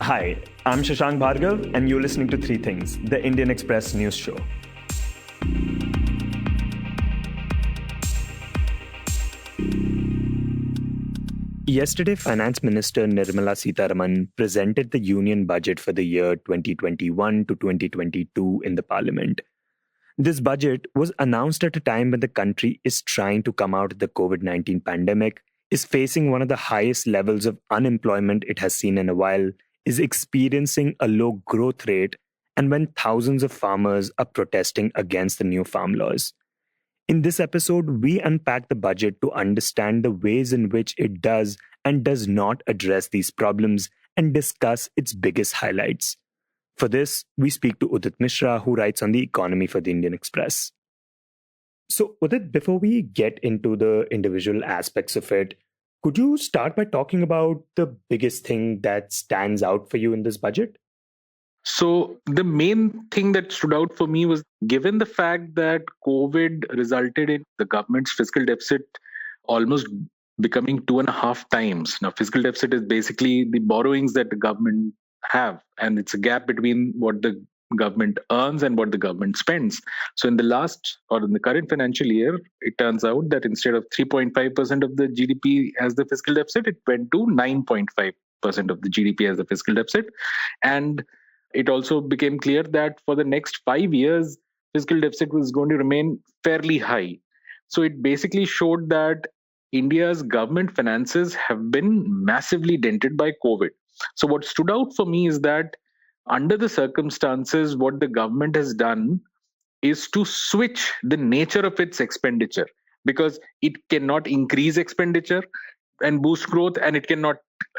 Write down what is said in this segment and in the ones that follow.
Hi, I'm Shashank Bhargav, and you're listening to Three Things, the Indian Express news show. Yesterday, Finance Minister Nirmala Sitharaman presented the Union budget for the year 2021 to 2022 in the Parliament. This budget was announced at a time when the country is trying to come out of the COVID-19 pandemic, is facing one of the highest levels of unemployment it has seen in a while, is experiencing a low growth rate, and when thousands of farmers are protesting against the new farm laws. In this episode, we unpack the budget to understand the ways in which it does and does not address these problems and discuss its biggest highlights. For this, we speak to Udit Mishra, who writes on the economy for the Indian Express. So, Udit, before we get into the individual aspects of it, could you start by talking about the biggest thing that stands out for you in this budget? So, the main thing that stood out for me was given the fact that COVID resulted in the government's fiscal deficit almost becoming 2.5 times. Now, fiscal deficit is basically the borrowings that the government have, and it's a gap between what the government earns and what the government spends. So, in the current financial year, it turns out that instead of 3.5% of the GDP as the fiscal deficit, it went to 9.5% of the GDP as the fiscal deficit. And it also became clear that for the next 5 years, fiscal deficit was going to remain fairly high. So it basically showed that India's government finances have been massively dented by COVID. So what stood out for me is that under the circumstances, what the government has done is to switch the nature of its expenditure, because it cannot increase expenditure and boost growth, and it cannot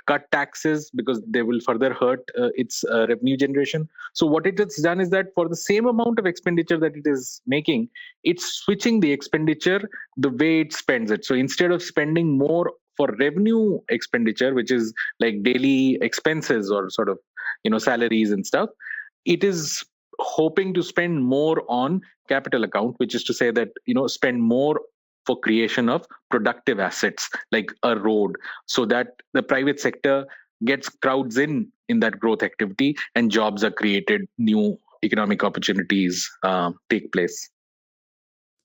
cut taxes because they will further hurt its revenue generation. So what it has done is that for the same amount of expenditure that it is making, it's switching the expenditure the way it spends it. So instead of spending more for revenue expenditure, which is like daily expenses or sort of salaries and stuff, it is hoping to spend more on capital account, which is to say that spend more for creation of productive assets like a road, so that the private sector gets crowds in that growth activity and jobs are created, new economic opportunities take place.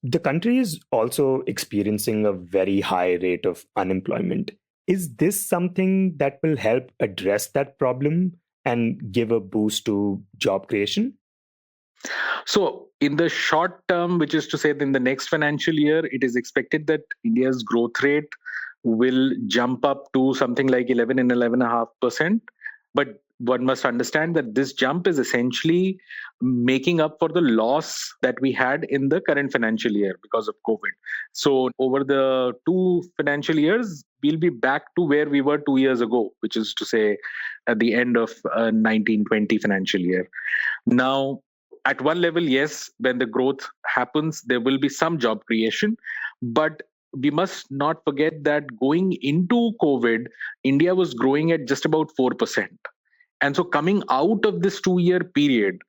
The country is also experiencing a very high rate of unemployment. Is this something that will help address that problem and give a boost to job creation? So, in the short term, which is to say in the next financial year, it is expected that India's growth rate will jump up to something like 11 and 11.5%. But one must understand that this jump is essentially making up for the loss that we had in the current financial year because of COVID. So, over the two financial years, we'll be back to where we were 2 years ago, which is to say at the end of 1920 financial year. Now, at one level, yes, when the growth happens, there will be some job creation. But we must not forget that going into COVID, India was growing at just about 4%. And so coming out of this 2 year period,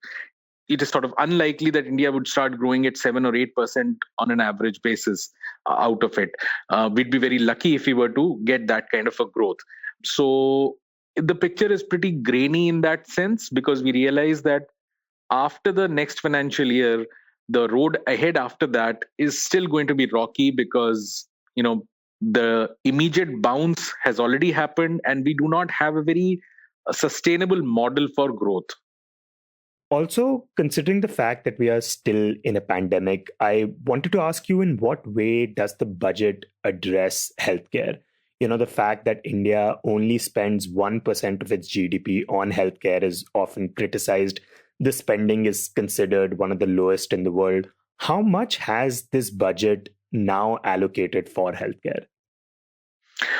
it is sort of unlikely that India would start growing at 7 or 8% on an average basis out of it. We'd be very lucky if we were to get that kind of a growth. So the picture is pretty grainy in that sense, because we realize that after the next financial year, the road ahead after that is still going to be rocky, because the immediate bounce has already happened and we do not have a very sustainable model for growth. Also, considering the fact that we are still in a pandemic, I wanted to ask you, in what way does the budget address healthcare? The fact that India only spends 1% of its GDP on healthcare is often criticized. The spending is considered one of the lowest in the world. How much has this budget now allocated for healthcare?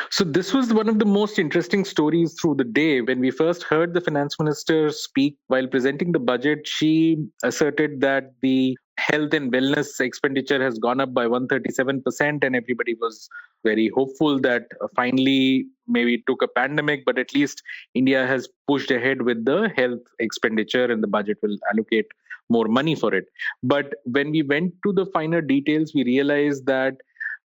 So this was one of the most interesting stories through the day. When we first heard the finance minister speak while presenting the budget, she asserted that the health and wellness expenditure has gone up by 137%, and everybody was very hopeful that finally, maybe it took a pandemic, but at least India has pushed ahead with the health expenditure and the budget will allocate more money for it. But when we went to the finer details, we realized that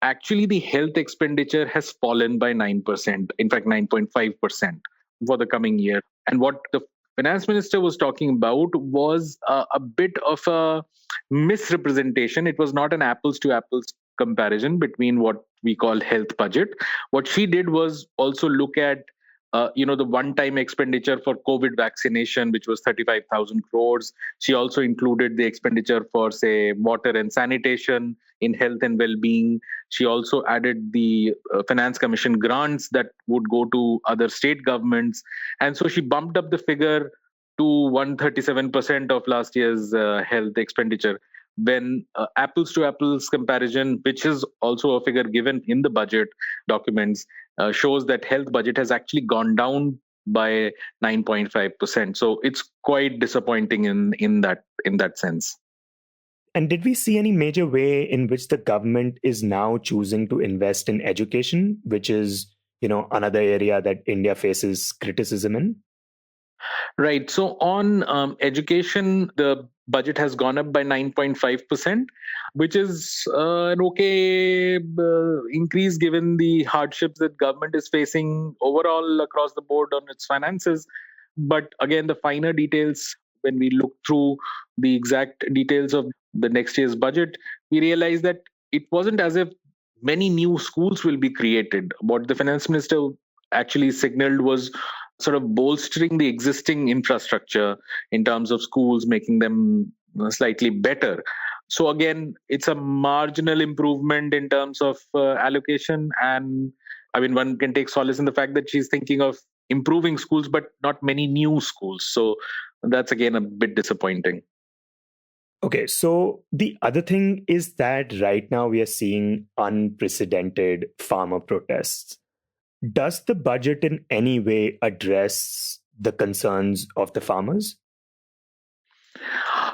actually the health expenditure has fallen by 9%, in fact 9.5%. for the coming year. And what the finance minister was talking about was a bit of a misrepresentation. It was not an apples to apples comparison between what we call health budget. What she did was also look at the one-time expenditure for COVID vaccination, which was 35,000 crores. She also included the expenditure for, say, water and sanitation in health and well-being. She also added the finance commission grants that would go to other state governments. And so she bumped up the figure to 137% of last year's health expenditure. When apples to apples comparison, which is also a figure given in the budget documents, shows that health budget has actually gone down by 9.5%. So it's quite disappointing in that sense. And did we see any major way in which the government is now choosing to invest in education, which is, another area that India faces criticism in? Right. So on education, the budget has gone up by 9.5%, which is an okay increase given the hardships that government is facing overall across the board on its finances. But again, the finer details, when we look through the exact details of the next year's budget, we realize that it wasn't as if many new schools will be created. What the finance minister actually signaled was sort of bolstering the existing infrastructure in terms of schools, making them slightly better. So again, it's a marginal improvement in terms of allocation. And I mean, one can take solace in the fact that she's thinking of improving schools, but not many new schools. So that's again a bit disappointing. Okay, so the other thing is that right now we are seeing unprecedented farmer protests. Does the budget in any way address the concerns of the farmers?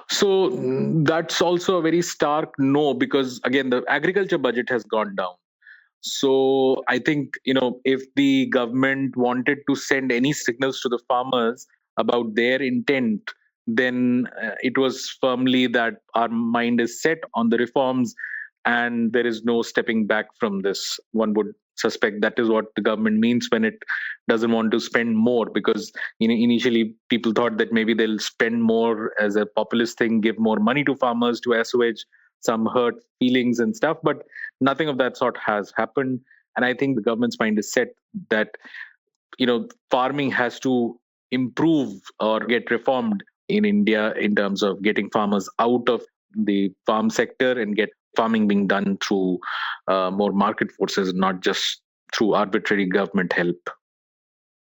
So that's also a very stark no, because again, the agriculture budget has gone down. So I think, if the government wanted to send any signals to the farmers about their intent, then it was firmly that our mind is set on the reforms and there is no stepping back from this. One would suspect that is what the government means when it doesn't want to spend more, because initially people thought that maybe they'll spend more as a populist thing, give more money to farmers to assuage some hurt feelings and stuff, but nothing of that sort has happened. And I think the government's mind is set that farming has to improve or get reformed in India in terms of getting farmers out of the farm sector and get farming being done through more market forces, not just through arbitrary government help.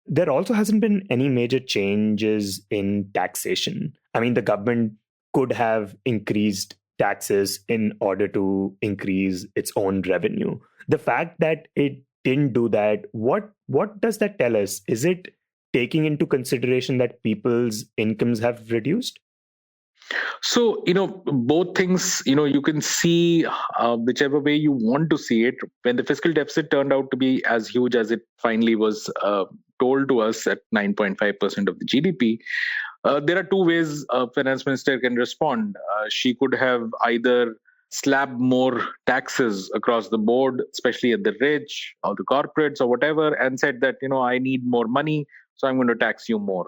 There also hasn't been any major changes in taxation. I mean, the government could have increased taxes in order to increase its own revenue. The fact that it didn't do that, what does that tell us? Is it taking into consideration that people's incomes have reduced? So, both things, you can see whichever way you want to see it. When the fiscal deficit turned out to be as huge as it finally was told to us at 9.5% of the GDP, there are two ways a finance minister can respond. She could have either slapped more taxes across the board, especially at the rich or the corporates or whatever, and said that, I need more money, so I'm going to tax you more.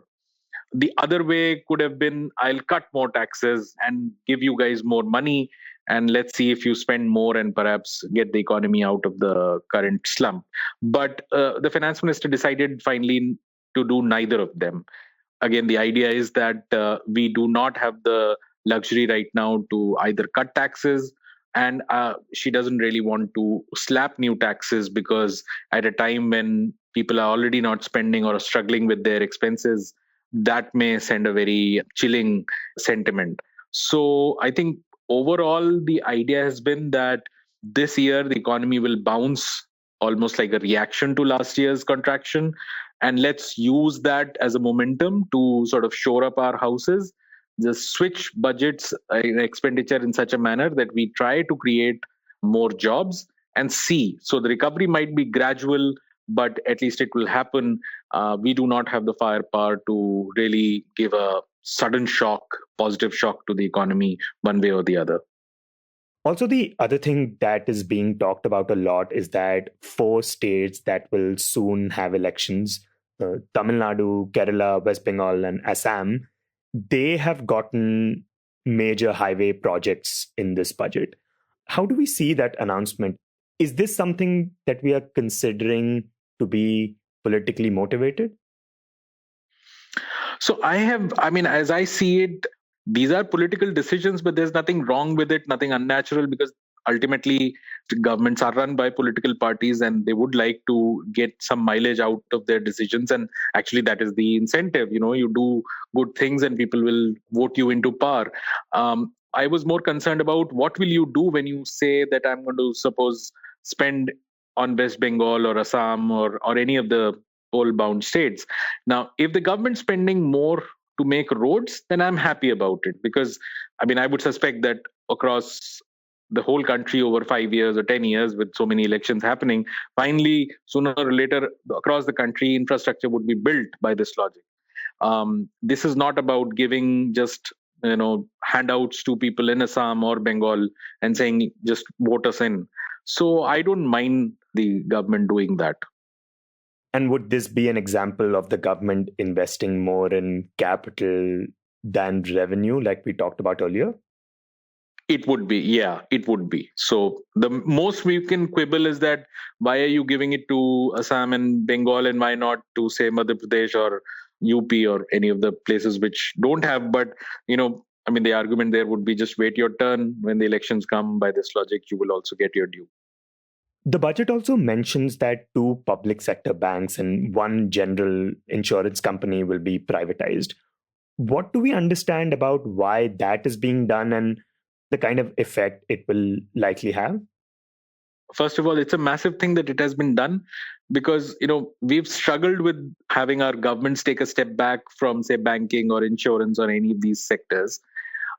The other way could have been, I'll cut more taxes and give you guys more money, and let's see if you spend more and perhaps get the economy out of the current slump. But the finance minister decided finally to do neither of them. Again, the idea is that we do not have the luxury right now to either cut taxes, and she doesn't really want to slap new taxes, because at a time when people are already not spending or struggling with their expenses, that may send a very chilling sentiment. So I think overall the idea has been that this year the economy will bounce almost like a reaction to last year's contraction, and let's use that as a momentum to sort of shore up our houses, just switch budgets in expenditure in such a manner that we try to create more jobs and see. So the recovery might be gradual, but at least it will happen. We do not have the firepower to really give a sudden shock, positive shock to the economy one way or the other. Also, the other thing that is being talked about a lot is that 4 states that will soon have elections Tamil Nadu, Kerala, West Bengal, and Assam, they have gotten major highway projects in this budget. How do we see that announcement? Is this something that we are considering to be politically motivated? So as I see it, these are political decisions, but there's nothing wrong with it, nothing unnatural, because ultimately governments are run by political parties and they would like to get some mileage out of their decisions. And actually, that is the incentive. You do good things and people will vote you into power. I was more concerned about what will you do when you say that I'm going to suppose spend on West Bengal or Assam or any of the coal bound states. Now, if the government's spending more to make roads, then I'm happy about it, because I would suspect that across the whole country over 5 years or 10 years, with so many elections happening, finally, sooner or later, across the country, infrastructure would be built by this logic. This is not about giving just handouts to people in Assam or Bengal and saying just vote us in. So I don't mind the government doing that. And would this be an example of the government investing more in capital than revenue, like we talked about earlier? It would be, yeah, it would be. So the most we can quibble is that why are you giving it to Assam and Bengal, and why not to say Madhya Pradesh or UP or any of the places which don't have? But the argument there would be just wait your turn. When the elections come, by this logic, you will also get your due. The budget also mentions that 2 public sector banks and 1 general insurance company will be privatized. What do we understand about why that is being done and the kind of effect it will likely have? First of all, it's a massive thing that it has been done, because we've struggled with having our governments take a step back from, say, banking or insurance or any of these sectors.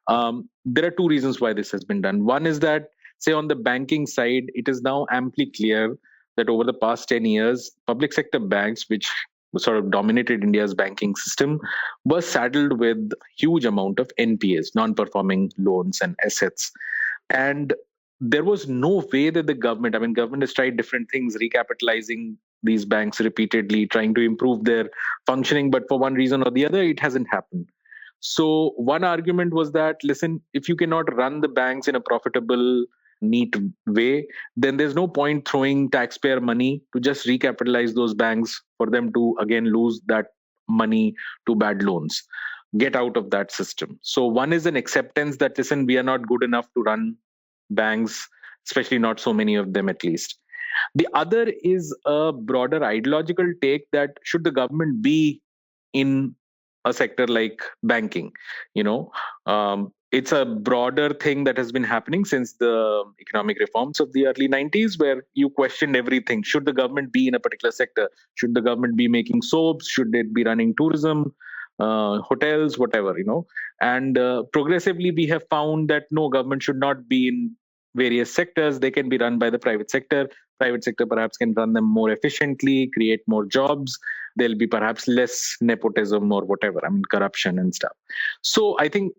There are 2 reasons why this has been done. One is that, say, on the banking side, it is now amply clear that over the past 10 years, public sector banks, which sort of dominated India's banking system, were saddled with huge amount of NPAs, non-performing loans and assets. And there was no way that the government has tried different things, recapitalizing these banks repeatedly, trying to improve their functioning, but for one reason or the other, it hasn't happened. So one argument was that, listen, if you cannot run the banks in a profitable, neat way, then there's no point throwing taxpayer money to just recapitalize those banks for them to again lose that money to bad loans. Get out of that system. So one is an acceptance that, listen, we are not good enough to run banks, especially not so many of them at least. The other is a broader ideological take that should the government be in a sector like banking? It's a broader thing that has been happening since the economic reforms of the early 90s, where you questioned everything. Should the government be in a particular sector? Should the government be making soaps? Should it be running tourism, hotels, whatever, And progressively, we have found that no, government should not be in various sectors. They can be run by the private sector. Private sector perhaps can run them more efficiently, create more jobs. There'll be perhaps less nepotism or whatever, corruption and stuff. So I think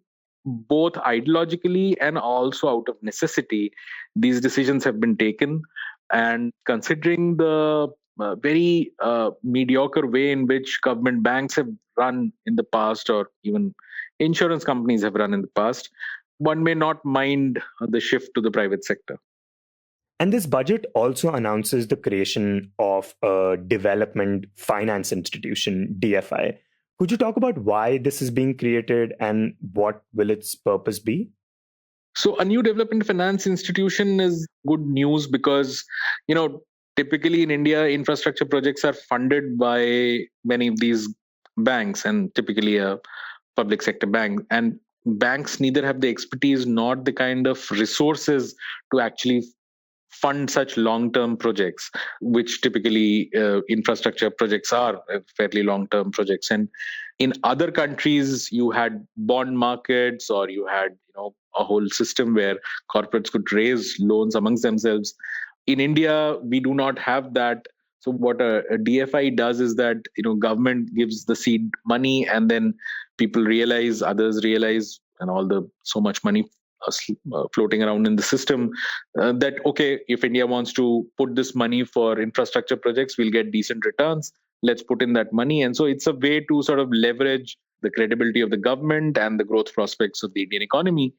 both ideologically and also out of necessity, these decisions have been taken. And considering the very mediocre way in which government banks have run in the past, or even insurance companies have run in the past, one may not mind the shift to the private sector. And this budget also announces the creation of a development finance institution, DFI. Could you talk about why this is being created and what will its purpose be? So a new development finance institution is good news because, typically in India, infrastructure projects are funded by many of these banks, and typically a public sector bank. And banks neither have the expertise nor the kind of resources to actually fund such long-term projects, which typically infrastructure projects are fairly long-term projects. And in other countries, you had bond markets, or you had a whole system where corporates could raise loans amongst themselves. In India, we do not have that. So what a DFI does is that government gives the seed money, and then people realize, others realize, and all the so much money floating around in the system, that okay, if India wants to put this money for infrastructure projects, we'll get decent returns. let's put in that money. And so it's a way to sort of leverage the credibility of the government and the growth prospects of the Indian economy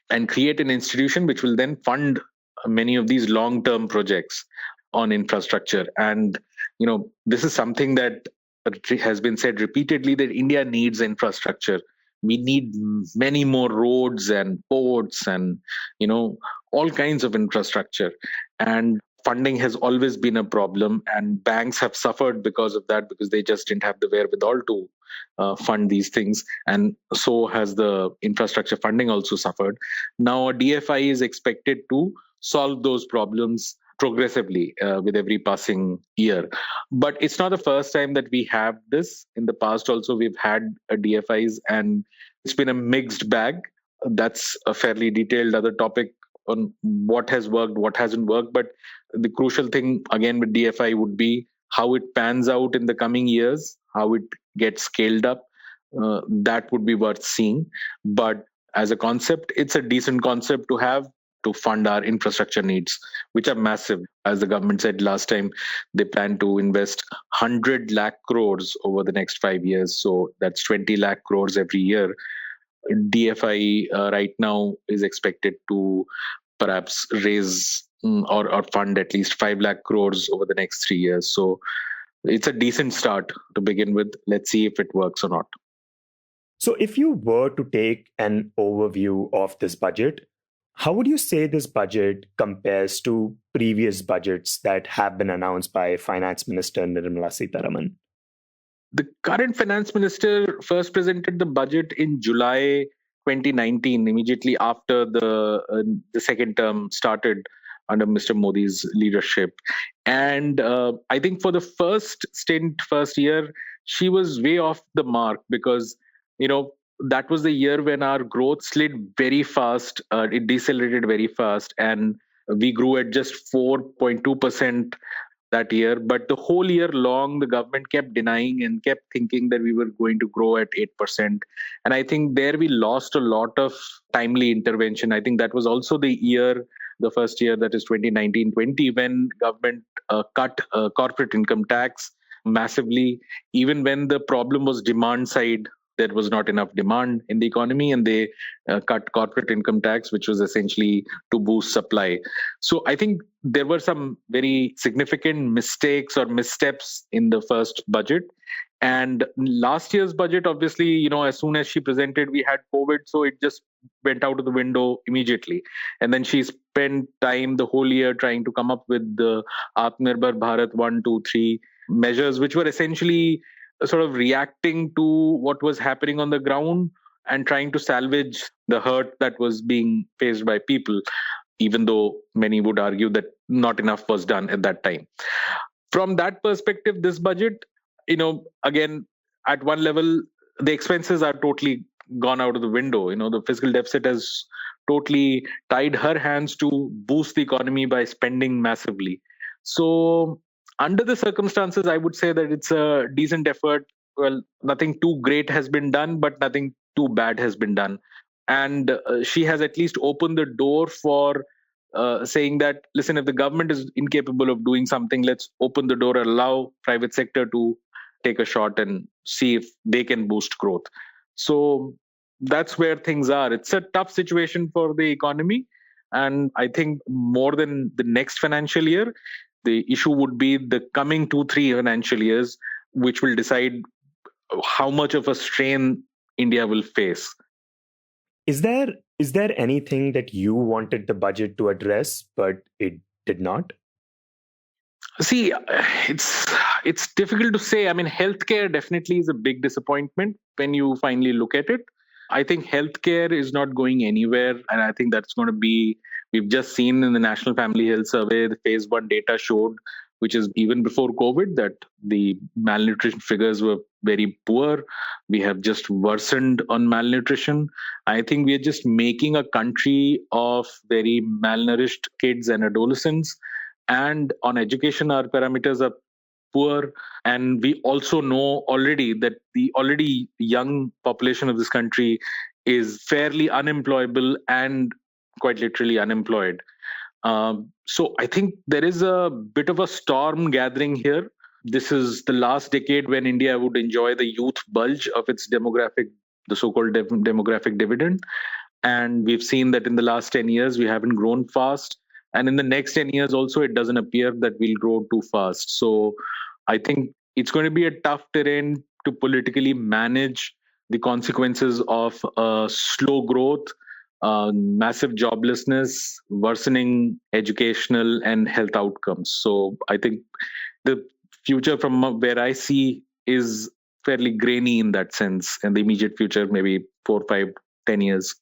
and create an institution which will then fund many of these long-term projects on infrastructure. And this is something that has been said repeatedly, that India needs infrastructure. We need many more roads and ports and all kinds of infrastructure. And funding has always been a problem, and banks have suffered because of that, because they just didn't have the wherewithal to fund these things. And so has the infrastructure funding also suffered. Now, a DFI is expected to solve those problems progressively with every passing year. But it's not the first time that we have this. In the past also, we've had DFIs, and it's been a mixed bag. That's a fairly detailed other topic on what has worked, what hasn't worked. But the crucial thing, again, with DFI would be how it pans out in the coming years, how it gets scaled up. That would be worth seeing. But as a concept, it's a decent concept to have to fund our infrastructure needs, which are massive. As the government said last time, they plan to invest 100 lakh crores over the next 5 years. So that's 20 lakh crores every year. DFI right now is expected to perhaps raise or fund at least 5 lakh crores over the next 3 years. So it's a decent start to begin with. Let's see if it works or not. So if you were to take an overview of this budget, how would you say this budget compares to previous budgets that have been announced by Finance Minister Nirmala Sitharaman? The current finance minister first presented the budget in July 2019, immediately after the second term started under Mr. Modi's leadership. And I think for the first year, she was way off the mark because, that was the year when our growth slid very fast. It decelerated very fast, and we grew at just 4.2% that year. But the whole year long, the government kept denying and kept thinking that we were going to grow at 8%. And I think there we lost a lot of timely intervention. I think that was also the first year, that is 2019-20, when government cut corporate income tax massively, even when the problem was demand side. There was not enough demand in the economy, and they cut corporate income tax, which was essentially to boost supply. So I think there were some very significant mistakes or missteps in the first budget. And last year's budget, obviously, as soon as she presented, we had COVID, so it just went out of the window immediately. And then she spent time the whole year trying to come up with the Atmanirbhar Bharat 1, 2, 3 measures, which were essentially sort of reacting to what was happening on the ground and trying to salvage the hurt that was being faced by people, even though many would argue that not enough was done at that time. From that perspective, this budget, again, at one level, the expenses are totally gone out of the window. The fiscal deficit has totally tied her hands to boost the economy by spending massively. So under the circumstances, I would say that it's a decent effort. Well, nothing too great has been done, but nothing too bad has been done. And she has at least opened the door for saying that, listen, if the government is incapable of doing something, let's open the door, allow private sector to take a shot and see if they can boost growth. So that's where things are. It's a tough situation for the economy. And I think more than the next financial year, the issue would be the coming 2-3 financial years, which will decide how much of a strain India will face. Is there anything that you wanted the budget to address, but it did not? See, it's difficult to say. I mean, healthcare definitely is a big disappointment when you finally look at it. I think healthcare is not going anywhere, and I think that's going to be. We've just seen in the National Family Health Survey, the phase 1 data showed, which is even before COVID, that the malnutrition figures were very poor. We have just worsened on malnutrition. I think we are just making a country of very malnourished kids and adolescents. And on education, our parameters are poor. And we also know already that the already young population of this country is fairly unemployable and quite literally unemployed. So I think there is a bit of a storm gathering here. this is the last decade when India would enjoy the youth bulge of its the so-called demographic dividend. And we've seen that in the last 10 years, we haven't grown fast. And in the next 10 years also, it doesn't appear that we'll grow too fast. So I think it's going to be a tough terrain to politically manage the consequences of slow growth, massive joblessness, worsening educational and health outcomes. So I think the future from where I see is fairly grainy in that sense, and the immediate future, maybe 4, 5, 10 years.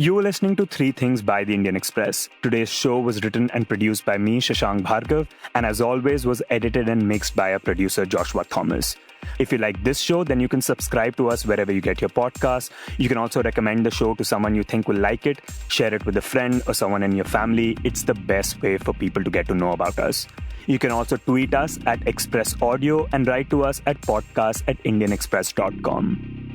You were listening to Three Things by The Indian Express. Today's show was written and produced by me, Shashank Bhargav, and as always was edited and mixed by our producer, Joshua Thomas. If you like this show, then you can subscribe to us wherever you get your podcasts. You can also recommend the show to someone you think will like it, share it with a friend or someone in your family. It's the best way for people to get to know about us. You can also tweet us at Express Audio and write to us at podcast@indianexpress.com.